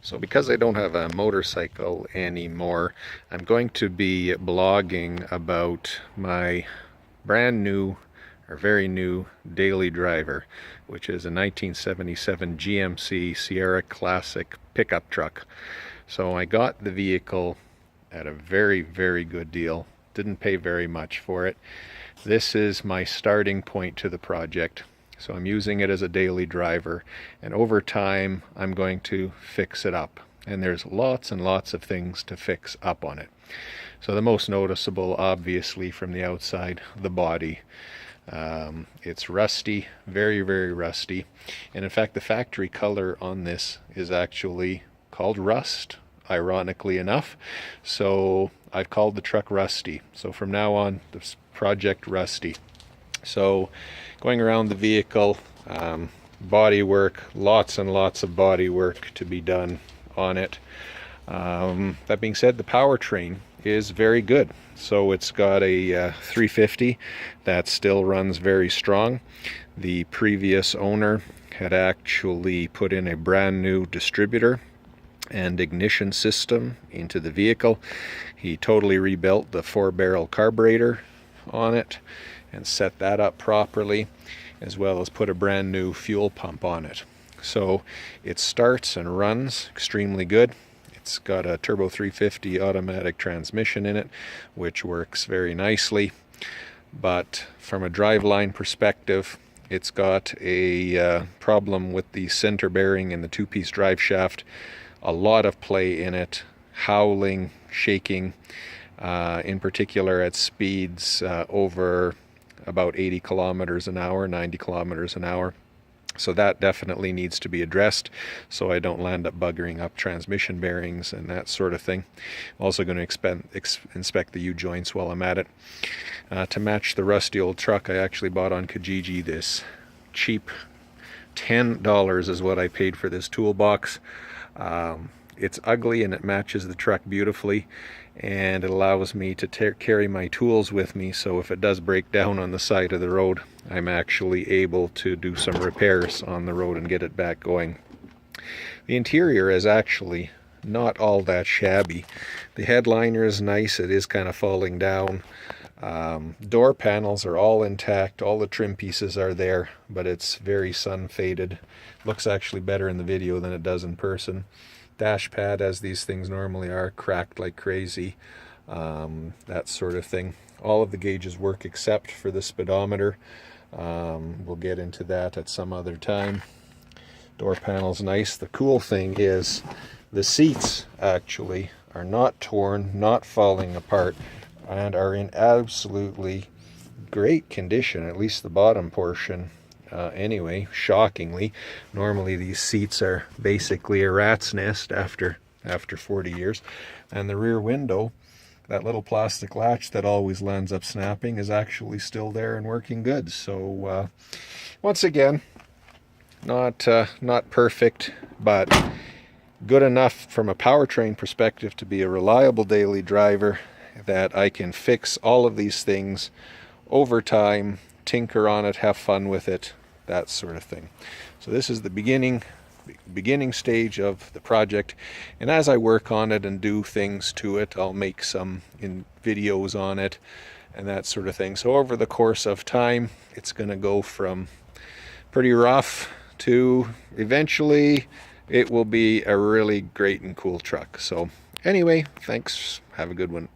So because I don't have a motorcycle anymore, I'm going to be blogging about my brand new or very new daily driver, which is a 1977 GMC Sierra Classic pickup truck. So I got the vehicle at a very, very good deal. Didn't pay very much for it. This is my starting point to the project. So I'm using it as a daily driver, and over time I'm going to fix it up. And there's lots and lots of things to fix up on it. So the most noticeable, obviously, from the outside, the body. It's rusty, very, very rusty. And in fact, the factory color on this is actually called rust, ironically enough. So I've called the truck Rusty. So from now on, this Project Rusty. So going around the vehicle, body work, lots and lots of body work to be done on it. That being said, the powertrain is very good. So it's got a 350 that still runs very strong. The previous owner had actually put in a brand new distributor and ignition system into the vehicle. He totally rebuilt the 4-barrel carburetor on it and set that up properly, as well as put a brand new fuel pump on it. So it starts and runs extremely good. It's got a turbo 350 automatic transmission in it, which works very nicely. But from a driveline perspective, it's got a problem with the center bearing and the two-piece drive shaft. A lot of play in it, howling, shaking, in particular at speeds over about 80 kilometers an hour, 90 kilometers an hour. So that definitely needs to be addressed so I don't land up buggering up transmission bearings and that sort of thing. I'm also going to inspect the U-joints while I'm at it. To match the rusty old truck, I actually bought on Kijiji this cheap $10 is what I paid for this toolbox. It's ugly and it matches the truck beautifully, and it allows me to carry my tools with me, so if it does break down on the side of the road, I'm actually able to do some repairs on the road and get it back going. The interior is actually not all that shabby. The headliner is nice. It is kind of falling down. Door panels are all intact. All the trim pieces are there, but it's very sun faded. Looks actually better in the video than it does in person. Dashpad, as these things normally are, cracked like crazy, that sort of thing. All of the gauges work except for the speedometer. We'll get into that at some other time. Door panel's nice. The cool thing is the seats actually are not torn, not falling apart, and are in absolutely great condition, at least the bottom portion. Anyway, shockingly, normally these seats are basically a rat's nest after 40 years. And the rear window, that little plastic latch that always lands up snapping, is actually still there and working good. So once again, not perfect, but good enough from a powertrain perspective to be a reliable daily driver, that I can fix all of these things over time, tinker on it, have fun with it, that sort of thing. So this is the beginning stage of the project, and as I work on it and do things to it, I'll make some videos on it and that sort of thing. So over the course of time, it's going to go from pretty rough to eventually it will be a really great and cool truck. So anyway, thanks. Have a good one.